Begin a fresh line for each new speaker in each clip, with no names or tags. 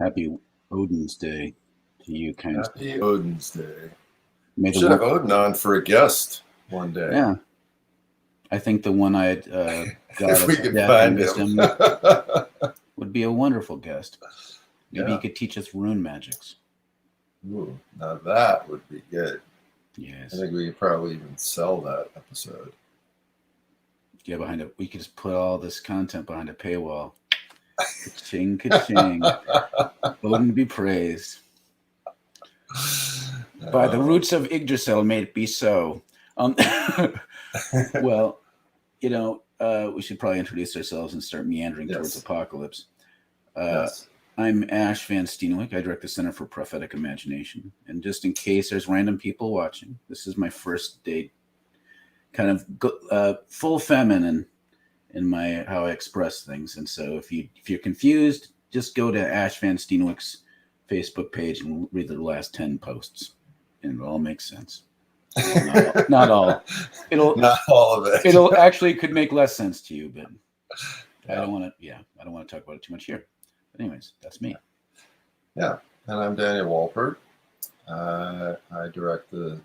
Happy Odin's Day to you, kind sir.
Happy Odin's Day.
May the
Should have
one,
Odin on for a guest one day.
yeah. I think the one-eyed
If we
goddess of
can
death and
find him.
wisdom would be a wonderful guest. Maybe he could teach us rune magics.
Ooh, now that would be good.
Yes.
I think we could probably even sell that episode.
Yeah, we could just put all this content behind a paywall. Ka-ching, ka-ching. Odin be praised. By the roots of Yggdrasil, may it be so. Well, we should probably introduce ourselves and start meandering towards apocalypse.
Yes.
I'm Ash Van Steenwyk. I direct the Center for Prophetic Imagination. And just in case there's random people watching, this is my first day kind of full feminine in how I express things. And so if you're confused, just go to Ash Van Steenwyk's Facebook page and read the last 10 posts. And it all makes sense. Well, not all.
Not all of it.
It'll actually could make less sense to you, but I don't want to talk about it too much here. But anyways, that's me.
Yeah, and I'm Daniel Walpert. I direct the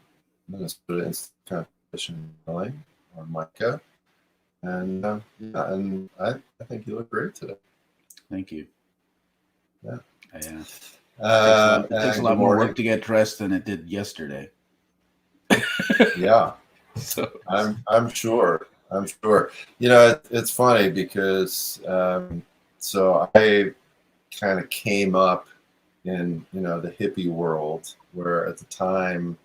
Minnesota Institute of Competition Unveiling on MICA, and I think you look great today.
Thank you.
Yeah.
It takes a lot more work to get dressed than it did yesterday.
Yeah, so I'm sure. It's funny because so I kind of came up in the hippie world where at the time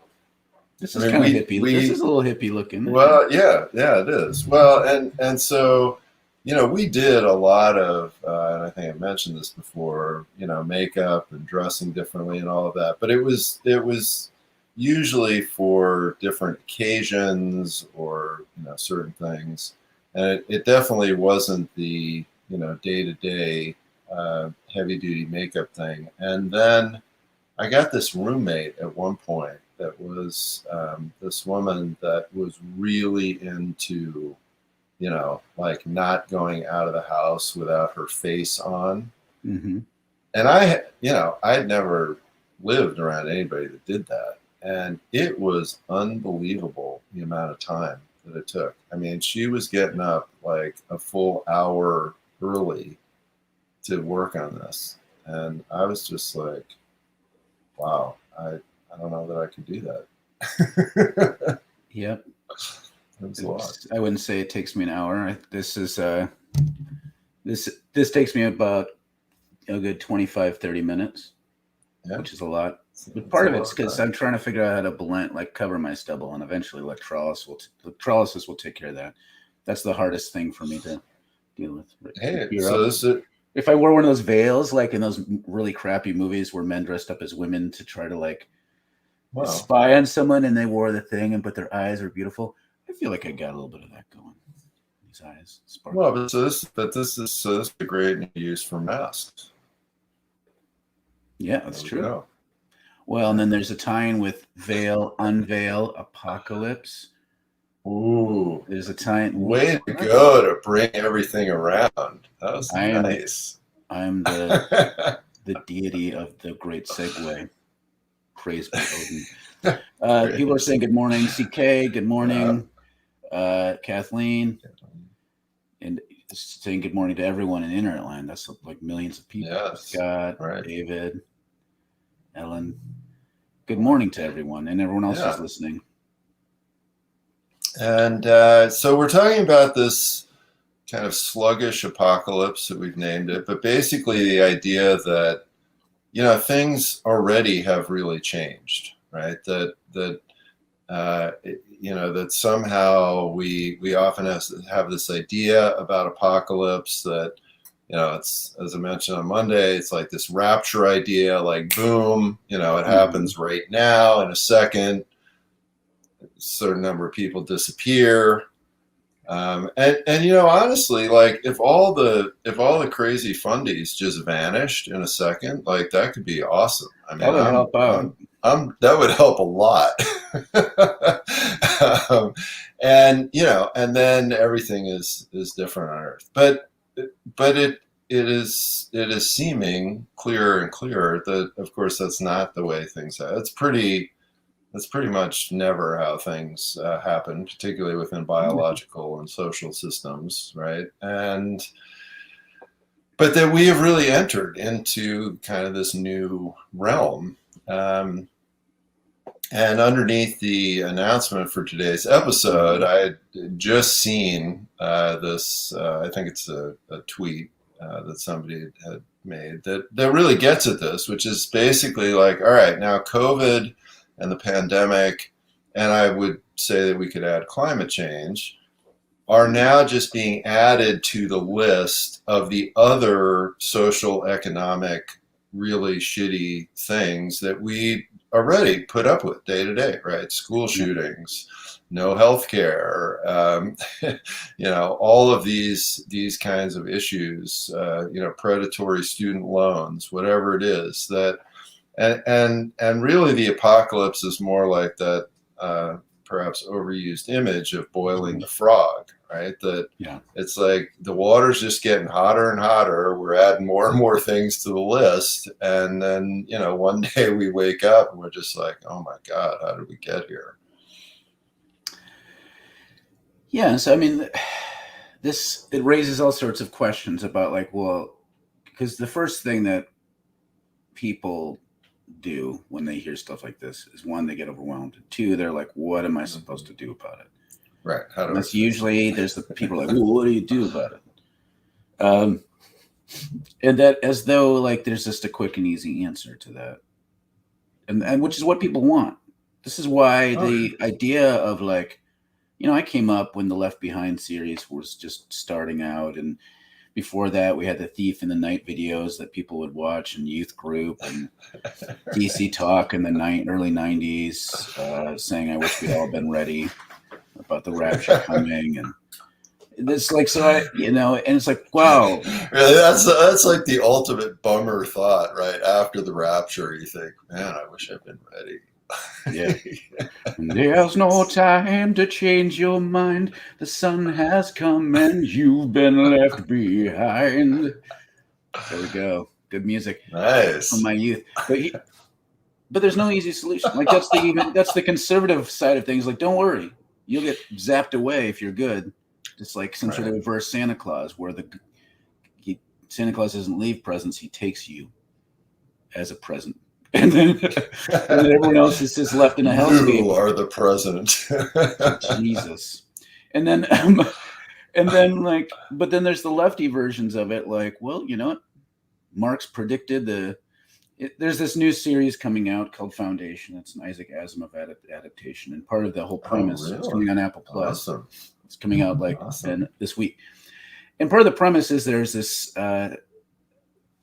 this is kind of hippie. This is a little hippie looking.
Well, yeah, it is. Well, and so we did a lot of and I think I mentioned this before, makeup and dressing differently and all of that, but it was usually for different occasions or certain things, and it definitely wasn't the day-to-day heavy duty makeup thing. And then I got this roommate at one point that was this woman that was really into like not going out of the house without her face on.
Mm-hmm.
And I'd never lived around anybody that did that. And it was unbelievable the amount of time that it took. I mean, she was getting up like a full hour early to work on this. And I was just like, wow, I don't know that I could do that.
Yep.
It was a lot.
I wouldn't say it takes me an hour. This takes me about a good 25, 30 minutes, which is a lot. But part of it's because I'm trying to figure out how to blend, like cover my stubble, and eventually electrolysis will take care of that. That's the hardest thing for me to deal with. If I wore one of those veils, like in those really crappy movies where men dressed up as women to try to spy on someone, and they wore the thing, but their eyes are beautiful, I feel like I got a little bit of that going. These eyes sparkle.
Well, this is a great use for masks.
Yeah, that's true. Well, and then there's a tie-in with veil, unveil, apocalypse.
Ooh,
there's a tie-in.
Way to go to bring everything around. That was nice.
I'm the deity of the great segue. Praise be Odin. People are saying good morning. CK, good morning. Kathleen, and saying good morning to everyone in Interland. That's like millions of people.
Yes.
Scott, David, Ellen. Good morning to everyone, and everyone else who's listening.
And so we're talking about this kind of sluggish apocalypse that we've named it, but basically the idea that things already have really changed, right? That somehow we often have this idea about apocalypse that it's, as I mentioned on Monday, it's like this rapture idea, like boom, it happens right now in a second. A certain number of people disappear, and honestly, like if all the crazy fundies just vanished in a second, like that could be awesome. I mean,
that would help out.
That would help a lot. And then everything is different on Earth. But it is seeming clearer and clearer that, of course, that's not the way things are. That's pretty much never how things happen, particularly within biological and social systems, right? But that we have really entered into kind of this new realm. And underneath the announcement for today's episode, I had just seen this, I think it's a tweet that somebody had made that really gets at this, which is basically like, all right, now COVID and the pandemic, and I would say that we could add climate change, are now just being added to the list of the other social, economic, really shitty things that we already put up with day to day, right? School shootings, no health care, all of these kinds of issues, predatory student loans, whatever it is that, and really the apocalypse is more like that, perhaps overused image of boiling the frog, right? That it's like the water's just getting hotter and hotter. We're adding more and more things to the list. And then, one day we wake up and we're just like, oh my God, how did we get here?
Yeah. So, I mean, it raises all sorts of questions about like, well, because the first thing that people do when they hear stuff like this is, one, they get overwhelmed. Two, they're like, what am I supposed to do about it?
Right.
That's usually there's the people like, well, what do you do about it? And that as though like there's just a quick and easy answer to that, and which is what people want. This is why the idea of like, I came up when the Left Behind series was just starting out, and before that, we had the Thief in the Night videos that people would watch in youth group, and DC Talk in the early 90s saying, I wish we'd all been ready about the rapture coming. And it's like, so and it's like, wow.
Really, that's like the ultimate bummer thought, right? After the rapture, you think, man, I wish I'd been ready.
Yeah. There's no time to change your mind. The sun has come and you've been left behind. There we go. Good music.
Nice.
From my youth. But there's no easy solution. Like that's the conservative side of things. Like, don't worry, you'll get zapped away if you're good. Just like some sort of reverse Santa Claus, where Santa Claus doesn't leave presents; he takes you as a present. And then everyone else is just left in a hellscape.
You are the present.
Jesus. And then but then there's the lefty versions of it. Like, well, you know what? Marx predicted there's this new series coming out called Foundation. It's an Isaac Asimov adaptation. And part of the whole premise is coming on Apple Plus.
Awesome.
It's coming out this week. And part of the premise is there's this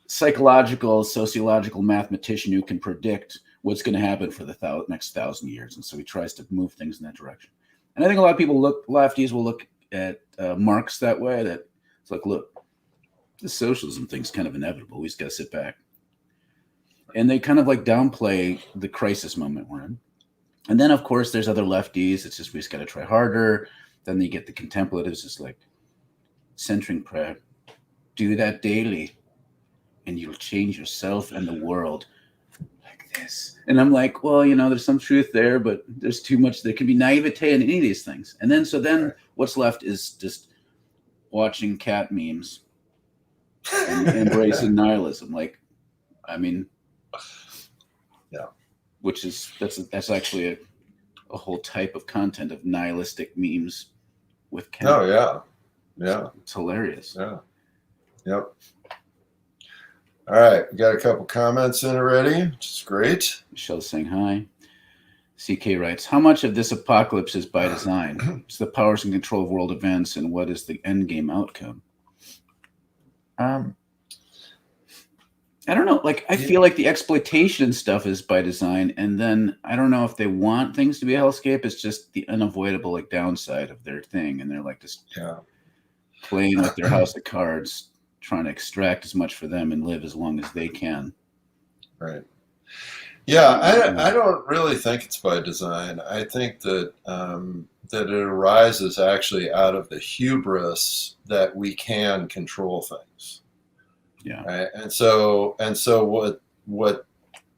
psychological, sociological mathematician who can predict what's going to happen for the next 1,000 years. And so he tries to move things in that direction. And I think a lot of people lefties will look at Marx that way, that it's like, look, the socialism thing's kind of inevitable. We just got to sit back. And they kind of like downplay the crisis moment we're in. And then, of course, there's other lefties. It's just, we just got to try harder. Then you get the contemplatives, just like centering prayer. Do that daily, and you'll change yourself and the world like this. And I'm like, well, there's some truth there, but there's too much. There can be naivete in any of these things. And then what's left is just watching cat memes and embracing nihilism. Like, I mean,
yeah,
which is that's actually a whole type of content of nihilistic memes with cat.
Oh yeah,
it's hilarious.
Yeah, yep. All right, we got a couple comments in already, which is great.
Michelle's saying hi. CK writes, how much of this apocalypse is by design? It's the powers and control of world events, and what is the end game outcome? I don't know. Like, I feel like the exploitation stuff is by design, and then I don't know if they want things to be a hellscape. It's just the unavoidable like downside of their thing, and they're like just playing with their house of cards, trying to extract as much for them and live as long as they can.
Right. Yeah, I don't really think it's by design. I think that that it arises actually out of the hubris that we can control things.
Yeah.
Right. And so what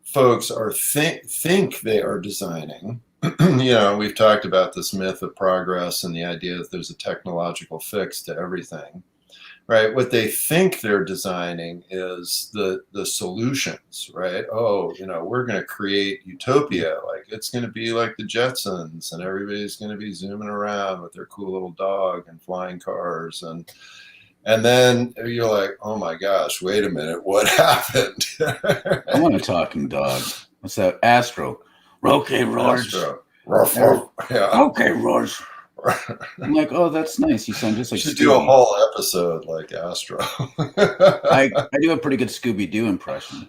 folks are think they are designing, we've talked about this myth of progress and the idea that there's a technological fix to everything. Right. What they think they're designing is the solutions, right? Oh, we're going to create utopia. Like it's going to be like the Jetsons, and everybody's going to be zooming around with their cool little dog and flying cars. And then you're like, oh my gosh, wait a minute, what happened?
I want a talking dog. What's that? Astro. Okay, Roars.
Astro. Ruff, ruff. Yeah.
Okay, Roars. I'm like, oh, that's nice. You sound just like
should
Scooby.
Do a whole episode like Astro.
I do a pretty good Scooby-Doo impression. Do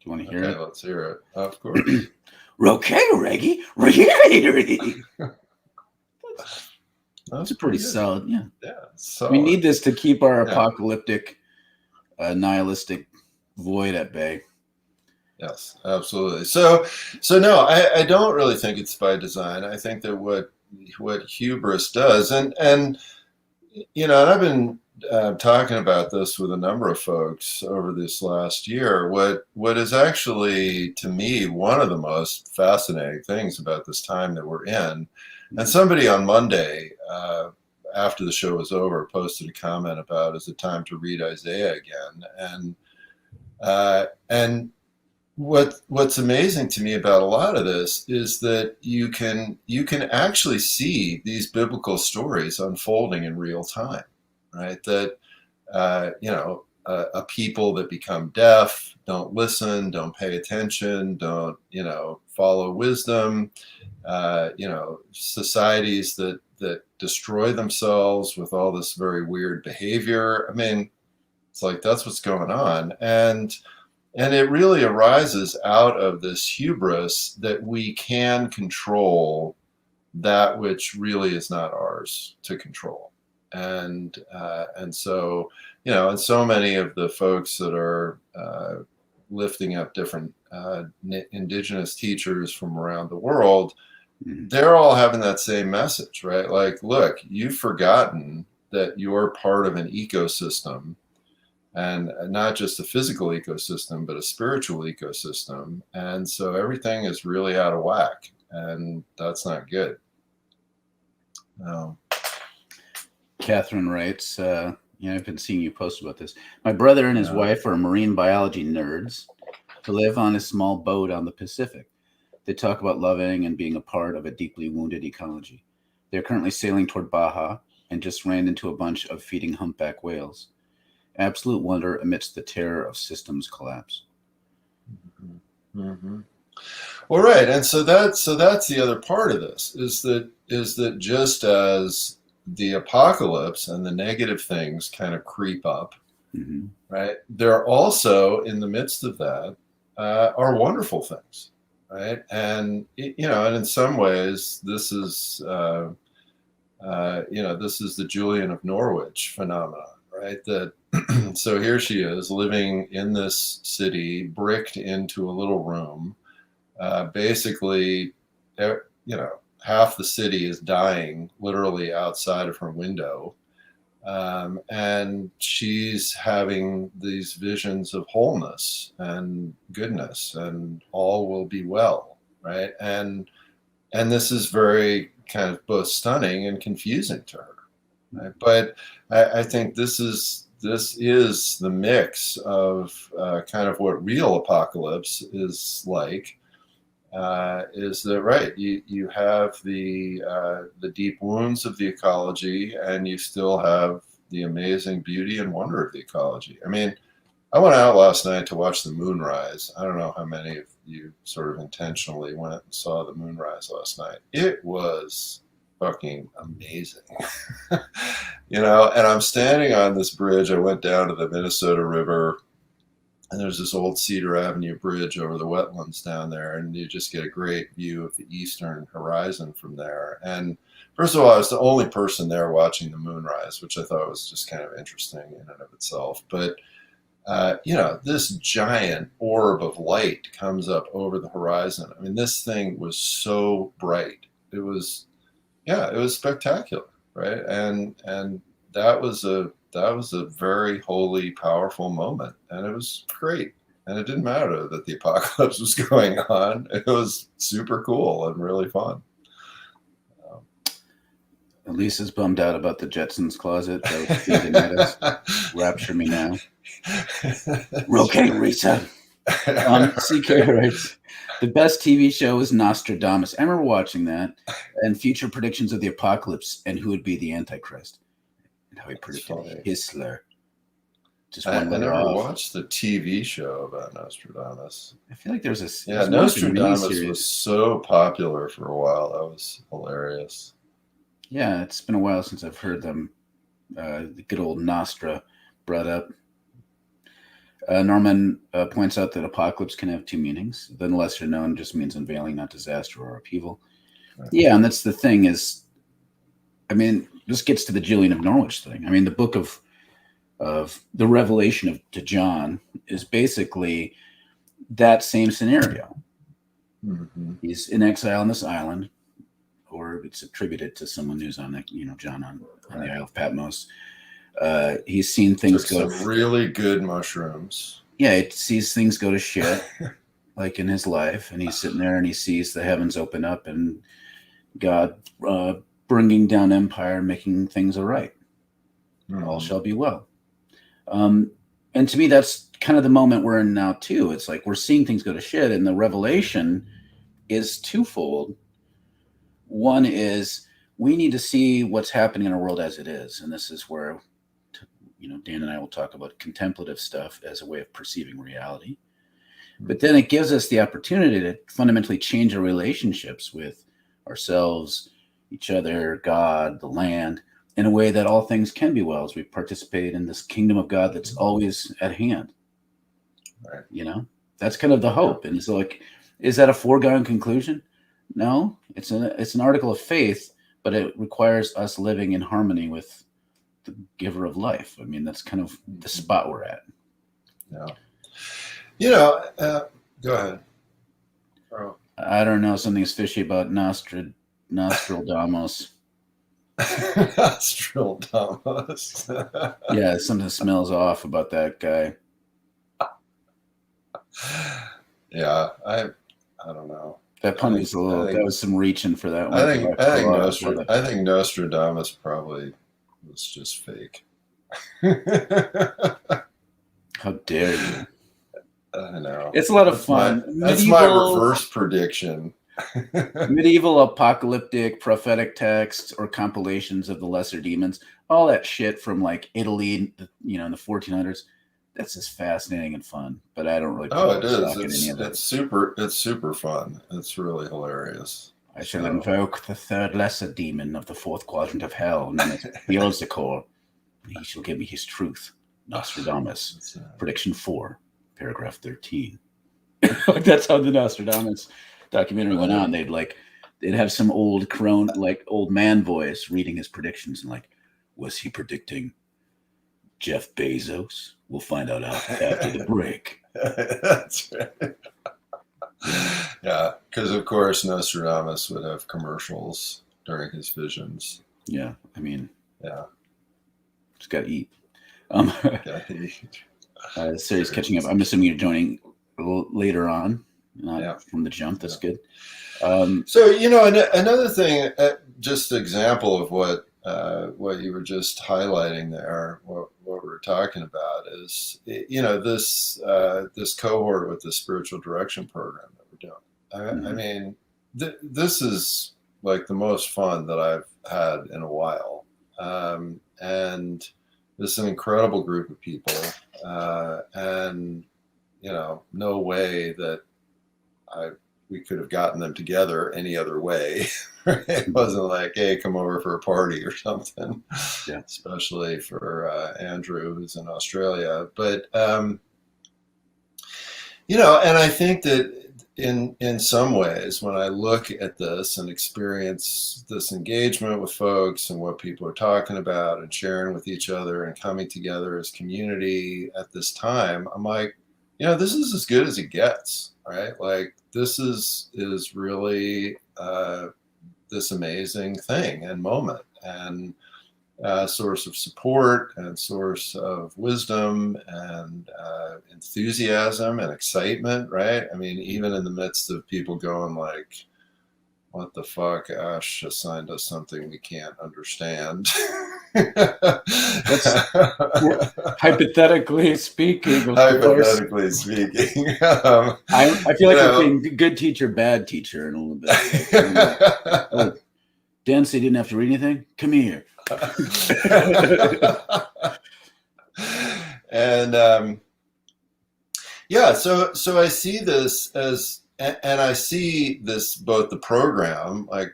you want to hear it?
Okay, let's hear it. Of course.
Okay, Reggie. That's a pretty solid, yeah.
Yeah, solid.
We need this to keep our apocalyptic, nihilistic void at bay.
Yes, absolutely. So no, I don't really think it's by design. I think that what hubris does, and I've been talking about this with a number of folks over this last year. What is actually, to me, one of the most fascinating things about this time that we're in, and somebody on Monday, after the show was over, posted a comment about, is it time to read Isaiah again? And what's amazing to me about a lot of this is that you can actually see these biblical stories unfolding in real time, right? That a people that become deaf, don't listen, don't pay attention, don't follow wisdom, societies that destroy themselves with all this very weird behavior. I mean, it's like that's what's going on, and it really arises out of this hubris that we can control that which really is not ours to control. And so, and so many of the folks that are lifting up different indigenous teachers from around the world, they're all having that same message, right? Like, look, you've forgotten that you're part of an ecosystem, and not just a physical ecosystem, but a spiritual ecosystem. And so everything is really out of whack, and that's not good.
Catherine writes, I've been seeing you post about this. My brother and his wife are marine biology nerds who live on a small boat on the Pacific. They talk about loving and being a part of a deeply wounded ecology. They're currently sailing toward Baja and just ran into a bunch of feeding humpback whales. Absolute wonder amidst the terror of systems collapse.
Mm-hmm. Well, right, and so that's the other part of this is that just as the apocalypse and the negative things kind of creep up, right? There also, in the midst of that, are wonderful things, right? And and in some ways, this is this is the Julian of Norwich phenomenon, right? That so here she is living in this city, bricked into a little room. Basically, half the city is dying literally outside of her window. And she's having these visions of wholeness and goodness and all will be well, right? And this is very kind of both stunning and confusing to her, right? But I think this is the mix of kind of what real apocalypse is like. Is that right? You have the deep wounds of the ecology, and you still have the amazing beauty and wonder of the ecology. I mean, I went out last night to watch the moonrise. I don't know how many of you sort of intentionally went and saw the moonrise last night. It was fucking amazing. And I'm standing on this bridge. I went down to the Minnesota River, and there's this old Cedar Avenue bridge over the wetlands down there, and you just get a great view of the eastern horizon from there. And first of all, I was the only person there watching the moonrise, which I thought was just kind of interesting in and of itself. But, this giant orb of light comes up over the horizon. I mean, this thing was so bright. It was spectacular, right? And that was a that was a very holy, powerful moment, and it was great. And it didn't matter that the apocalypse was going on. It was super cool and really fun.
Lisa's bummed out about the Jetsons closet. That was the night us. Rapture me now. Okay, Lisa. CK writes, the best TV show is Nostradamus. I remember watching that, and future predictions of the apocalypse and who would be the Antichrist, and how he predicted Hitler. Just
I never watched the TV show about Nostradamus.
I feel like there's a
Nostradamus was so popular for a while. That was hilarious.
Yeah, it's been a while since I've heard them. The good old Nostra brought up. Norman points out that apocalypse can have two meanings. The lesser known just means unveiling, not disaster or upheaval. Right. Yeah, and that's the thing is, I mean, this gets to the Julian of Norwich thing. I mean, the book of the revelation to John is basically that same scenario. Mm-hmm. He's in exile on this island, or it's attributed to someone who's on, John on the Isle of Patmos. He's seen things go
some really good mushrooms.
Yeah, it sees things go to shit, like in his life, and he's sitting there and he sees the heavens open up and God bringing down empire, making things all right. Mm-hmm. All shall be well. And to me, that's kind of the moment we're in now too. It's like we're seeing things go to shit, and the revelation is twofold. One is we need to see what's happening in our world as it is, and this is where, Dan and I will talk about contemplative stuff as a way of perceiving reality. But then it gives us the opportunity to fundamentally change our relationships with ourselves, each other, God, the land, in a way that all things can be well as we participate in this kingdom of God that's always at hand. Right. That's kind of the hope. And it's like, is that a foregone conclusion? No, it's an article of faith, but it requires us living in harmony with the giver of life. I mean, that's kind of the spot we're at.
Yeah. Go ahead.
Oh. I don't know. Something's fishy about Nostradamus.
Nostradamus.
Yeah, something smells off about that guy.
Yeah, I don't know.
That pun was that was some reaching for that one.
I think Nostradamus probably was just fake.
How dare you?
I know.
It's a lot of fun.
That's my reverse prediction.
Medieval apocalyptic prophetic texts or compilations of the lesser demons, all that shit from like Italy, in the 1400s. That's just fascinating and fun, but I don't really.
Oh, it is. It's super fun. It's really hilarious.
I shall invoke the third lesser demon of the fourth quadrant of hell, known as Beelzebub. He shall give me his truth. Nostradamus. Prediction 4, paragraph 13. That's how the Nostradamus documentary went on. They'd have some old crone, old man voice reading his predictions, and was he predicting Jeff Bezos? We'll find out after the break.
That's right. Yeah, because of course Nostradamus would have commercials during his visions.
Yeah, I mean,
yeah,
just got to eat. The series catching up. I'm assuming you're joining later on, not from the jump. That's good.
So another thing, just an example of what you were just highlighting there, what we're talking about is, this cohort with the spiritual direction program that we're doing. I mean, this is like the most fun that I've had in a while. And this is an incredible group of people. And, no way that we could have gotten them together any other way. It wasn't like, hey, come over for a party or something. Yeah. Especially for Andrew, who's in Australia. But and I think that in some ways, when I look at this and experience this engagement with folks and what people are talking about and sharing with each other and coming together as community at this time, I'm like, this is as good as it gets, right? Like, this is really this amazing thing and moment. And source of support and source of wisdom and enthusiasm and excitement, right? I mean, even in the midst of people going like, what the fuck, Ash assigned us something we can't understand.
That's hypothetically speaking, of
hypothetically
course.
speaking.
I feel like we're being good teacher, bad teacher in a little bit. Oh, Dancy didn't have to read anything? Come here.
And yeah, so I see this as, and I see this, both the program, like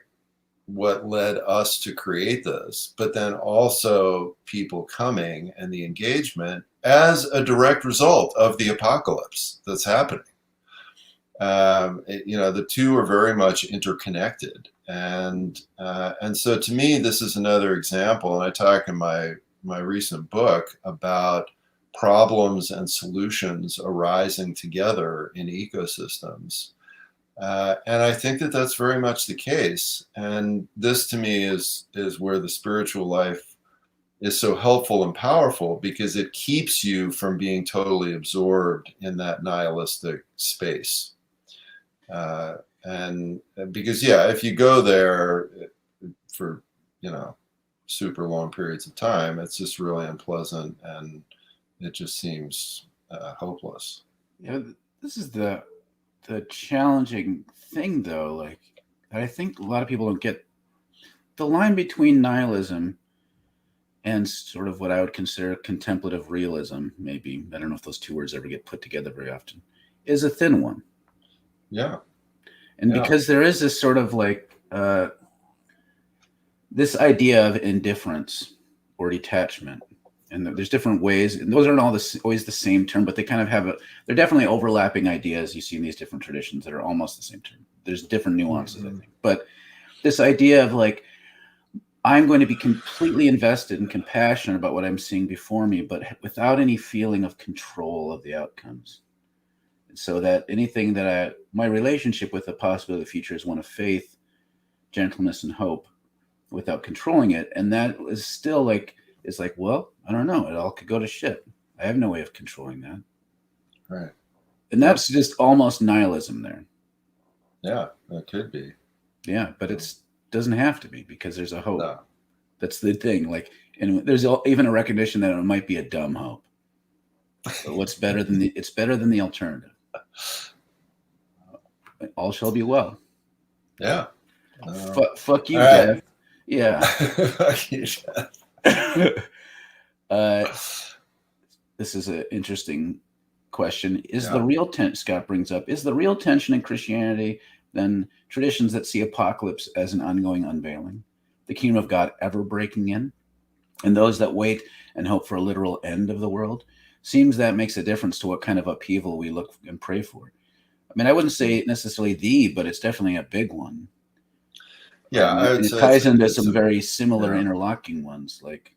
what led us to create this, but then also people coming and the engagement as a direct result of the apocalypse that's happening. The two are very much interconnected, and so to me, this is another example. And I talk in my recent book about problems and solutions arising together in ecosystems. And I think that that's very much the case. And this to me is where the spiritual life is so helpful and powerful, because it keeps you from being totally absorbed in that nihilistic space. And because, yeah, if you go there for, super long periods of time, it's just really unpleasant and it just seems hopeless.
Yeah, this is the challenging thing, though. Like, I think a lot of people don't get the line between nihilism and sort of what I would consider contemplative realism. Maybe, I don't know if those two words ever get put together very often, is a thin one.
Yeah.
And because there is this sort of like this idea of indifference or detachment, and there's different ways, and those aren't always the same term, but they kind of have they're definitely overlapping ideas you see in these different traditions that are almost the same term. There's different nuances, I think. But this idea of like, I'm going to be completely invested and compassionate about what I'm seeing before me, but without any feeling of control of the outcomes. So that anything that my relationship with the possibility of the future is one of faith, gentleness, and hope without controlling it. And that is still like, it's like, well, I don't know. It all could go to shit. I have no way of controlling that.
Right.
And that's just almost nihilism there.
Yeah, it could be.
Yeah, but it doesn't have to be, because there's a hope.
No.
That's the thing. Like, and there's even a recognition that it might be a dumb hope. But what's better than it's better than the alternative. All shall be well.
Yeah.
Fuck you, Death. Yeah.
Fuck you, Death.
This is an interesting question. The real tension, Scott brings up, is the real tension in Christianity then traditions that see apocalypse as an ongoing unveiling, the kingdom of God ever breaking in, and those that wait and hope for a literal end of the world? Seems that makes a difference to what kind of upheaval we look and pray for. I mean, I wouldn't say necessarily but it's definitely a big one.
Yeah,
it ties into some very similar interlocking ones, like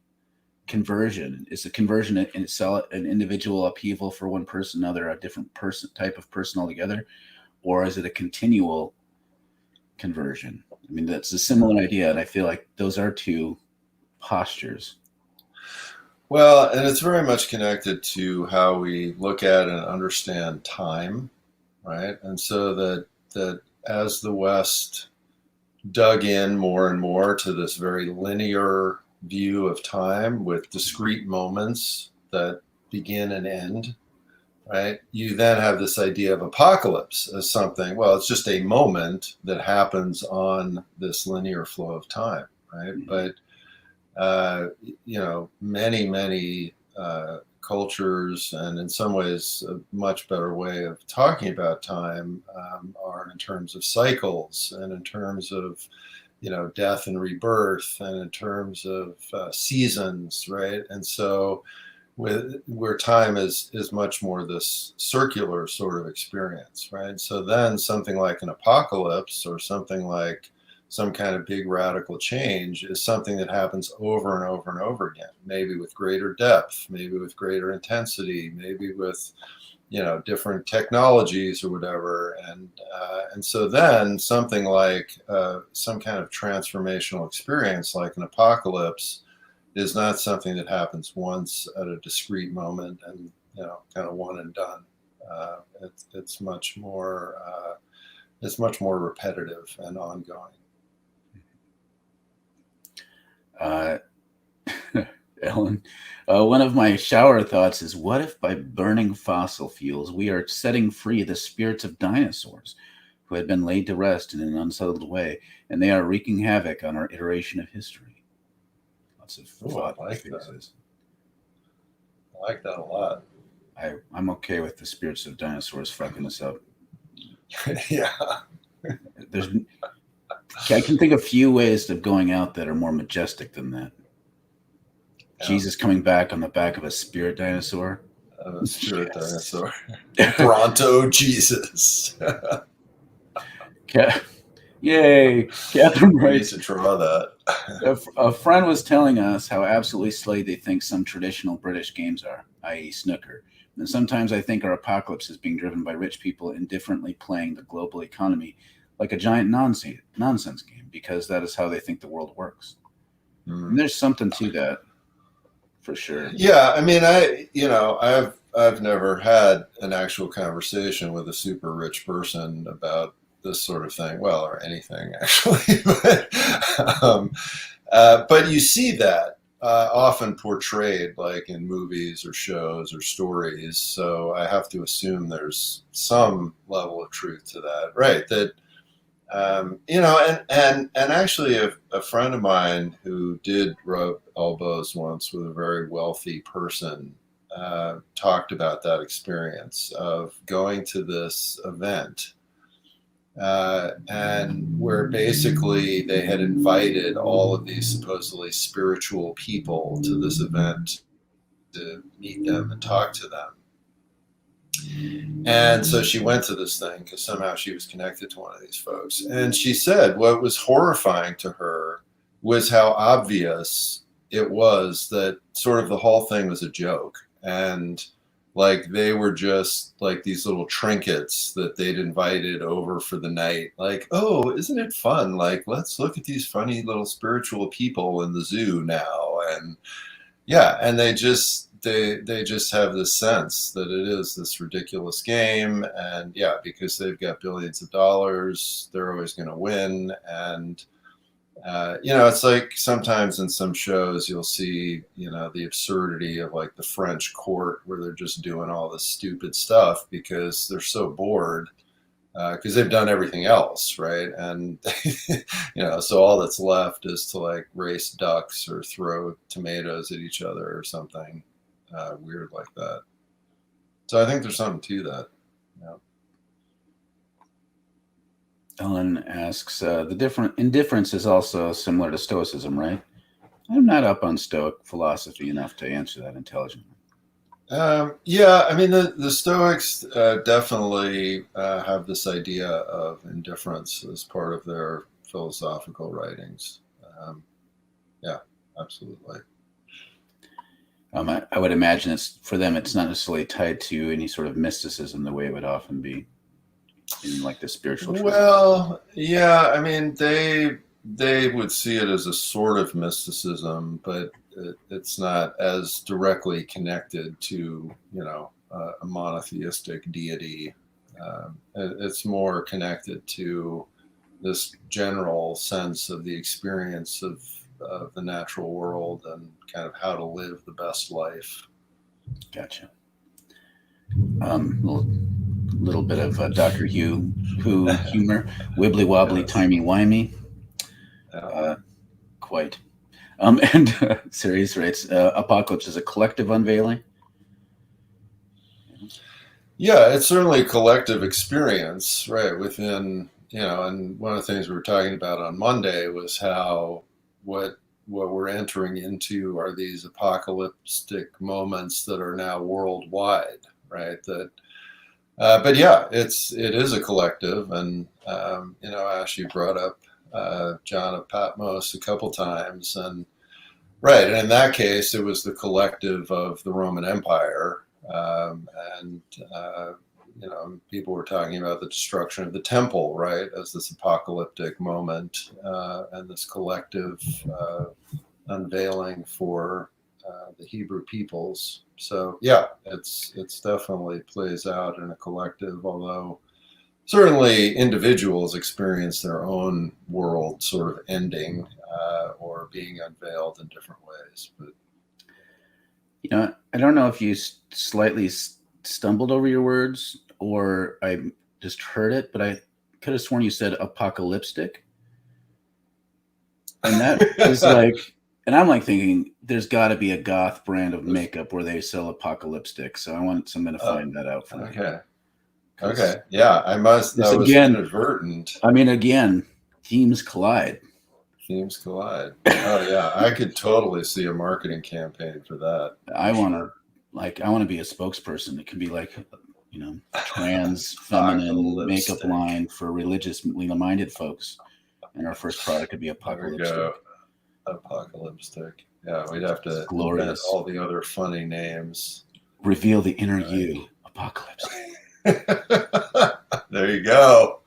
conversion. Is a conversion in itself an individual upheaval for one person, another a different type of person altogether, or is it a continual conversion? I mean, that's a similar idea, and I feel like those are two postures.
Well, and it's very much connected to how we look at and understand time, right? And so that as the West dug in more and more to this very linear view of time with discrete moments that begin and end, right? You then have this idea of apocalypse as something, well, it's just a moment that happens on this linear flow of time, right? But many cultures, and in some ways a much better way of talking about time, are in terms of cycles and in terms of, death and rebirth, and in terms of seasons, right? And so where time is much more this circular sort of experience, right? So then something like an apocalypse or something like some kind of big radical change is something that happens over and over and over again, maybe with greater depth, maybe with greater intensity, maybe with, different technologies or whatever. And so then something like some kind of transformational experience like an apocalypse is not something that happens once at a discrete moment and kind of one and done. It's much more repetitive and ongoing.
Ellen, one of my shower thoughts is, what if by burning fossil fuels we are setting free the spirits of dinosaurs who had been laid to rest in an unsettled way, and they are wreaking havoc on our iteration of history? Lots of thought.
I like that. I like that a lot.
I'm okay with the spirits of dinosaurs fucking us up.
Yeah.
I can think of few ways of going out that are more majestic than that. Yeah. Jesus coming back on the back of a spirit dinosaur.
A spirit dinosaur. Bronto Jesus.
Yay. Catherine writes,
to draw that.
A friend was telling us how absolutely slay they think some traditional British games are, i.e. snooker. And sometimes I think our apocalypse is being driven by rich people indifferently playing the global economy like a giant nonsense game, because that is how they think the world works. And there's something to that, for sure.
Yeah, I mean, I've never had an actual conversation with a super rich person about this sort of thing. Well, or anything actually, but you see that often portrayed like in movies or shows or stories. So I have to assume there's some level of truth to that, right? That. And actually a friend of mine who did rub elbows once with a very wealthy person talked about that experience of going to this event and where basically they had invited all of these supposedly spiritual people to this event to meet them and talk to them. And so she went to this thing because somehow she was connected to one of these folks. And she said what was horrifying to her was how obvious it was that sort of the whole thing was a joke. And like they were just like these little trinkets that they'd invited over for the night. Like, oh, isn't it fun? Like, let's look at these funny little spiritual people in the zoo now. And yeah, and they just have this sense that it is this ridiculous game, and yeah, because they've got billions of dollars, they're always going to win. And it's like sometimes in some shows you'll see the absurdity of like the French court where they're just doing all this stupid stuff because they're so bored because they've done everything else, right? And so all that's left is to like race ducks or throw tomatoes at each other or something weird like that. So I think there's something to that. Yeah.
Ellen asks, the indifference is also similar to Stoicism, right? I'm not up on Stoic philosophy enough to answer that intelligently.
Yeah, I mean, the Stoics definitely have this idea of indifference as part of their philosophical writings. Yeah, absolutely.
I would imagine for them, it's not necessarily tied to any sort of mysticism the way it would often be in like the spiritual tradition.
Well, yeah, I mean, they would see it as a sort of mysticism, but it's not as directly connected to, a monotheistic deity. It's more connected to this general sense of the experience of the natural world and kind of how to live the best life.
Gotcha. Little bit of Dr. Who humor, wibbly wobbly, timey wimey. Quite. And Sirius writes, Apocalypse is a collective unveiling.
Yeah, it's certainly a collective experience, right? Within, and one of the things we were talking about on Monday was how what we're entering into are these apocalyptic moments that are now worldwide, right? That, but yeah, it is a collective, and Ash, you brought up John of Patmos a couple times, and right, and in that case, it was the collective of the Roman Empire, and people were talking about the destruction of the temple, right, as this apocalyptic moment, and this collective unveiling for the Hebrew peoples. So yeah, it's definitely plays out in a collective, although certainly individuals experience their own world sort of ending or being unveiled in different ways. But
I don't know if you slightly stumbled over your words or I just heard it, but I could have sworn you said apocalyptic. And that is like, and I'm like thinking there's got to be a goth brand of makeup where they sell apocalyptic. So I want someone to find that out for me.
Okay. Yeah, I must. That was inadvertent.
I mean, again, themes collide.
Themes collide. Oh yeah, I could totally see a marketing campaign for that.
I want to be a spokesperson. It can be like, trans feminine makeup line for religiously minded folks. And our first product could be apocalyptic.
Apocalyptic. Yeah, we'd have to invent all the other funny names.
Reveal the inner you. Apocalypse.
There you go.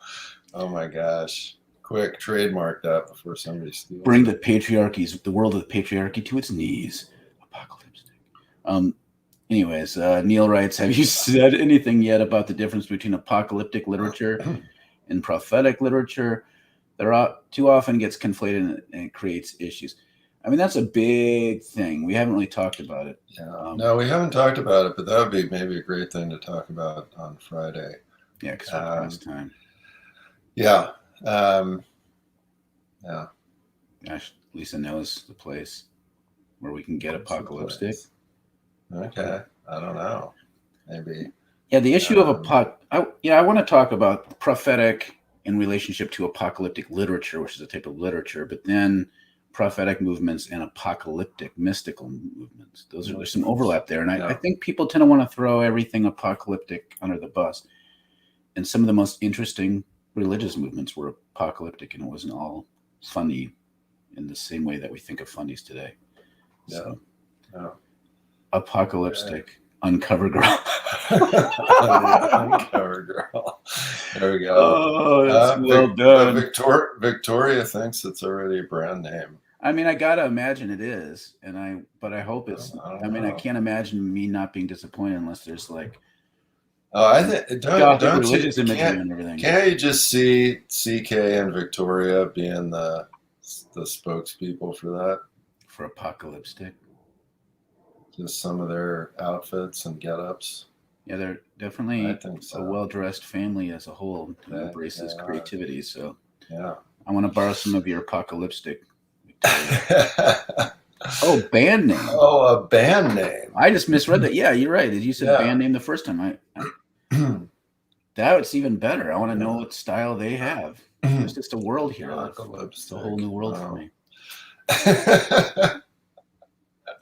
Oh my gosh. Quick, trademark that before somebody steals
Bring the world of the patriarchy to its knees. Apocalyptic. Anyways, Neil writes, have you said anything yet about the difference between apocalyptic literature and prophetic literature? That too often gets conflated and it creates issues. I mean, that's a big thing. We haven't really talked about it.
Yeah. No, we haven't talked about it, but that would be maybe a great thing to talk about on Friday.
Yeah, because we're past time.
Yeah.
Gosh, Lisa knows the place where we can get apocalyptic.
Okay. I don't know. Maybe.
Yeah, the issue of I want to talk about prophetic in relationship to apocalyptic literature, which is a type of literature, but then prophetic movements and apocalyptic mystical movements. There's some overlap there. And I think people tend to want to throw everything apocalyptic under the bus. And some of the most interesting religious movements were apocalyptic, and it wasn't all funny in the same way that we think of funnies today. So apocalyptic. Uncover Girl.
Uncover Girl. There we go.
Oh, that's well done.
Victoria thinks it's already a brand name.
I mean, I gotta imagine it is, but I hope it's. I can't imagine me not being disappointed unless there's like.
Oh, I think don't
religious imagery and everything.
Can't you just see CK and Victoria being the spokespeople for that?
For apocalyptic.
Just some of their outfits and get-ups.
Yeah, they're definitely a well-dressed family as a whole who embraces creativity. So
yeah,
I want to borrow some of your apocalyptic. Oh, band name.
Oh, a band name.
I just misread that. Yeah, you're right. You said band name the first time. That's even better. I want to know what style they have. It's just a world here. It's a whole new world for me.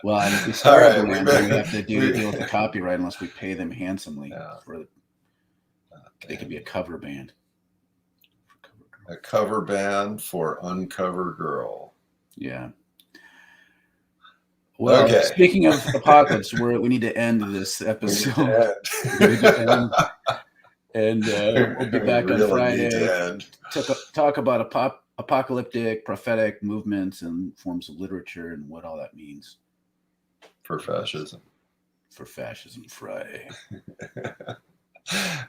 Well, and if we start we have to deal with the copyright unless we pay them handsomely. They could be a cover band.
A cover band for Uncover Girl.
Yeah. Well, speaking of apocalypse, we need to end this episode. And we'll be back on Friday to talk about apocalyptic, prophetic movements and forms of literature and what all that means.
For fascism.
For Fascism Friday.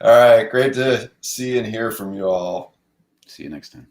All right. Great to see and hear from you all.
See you next time.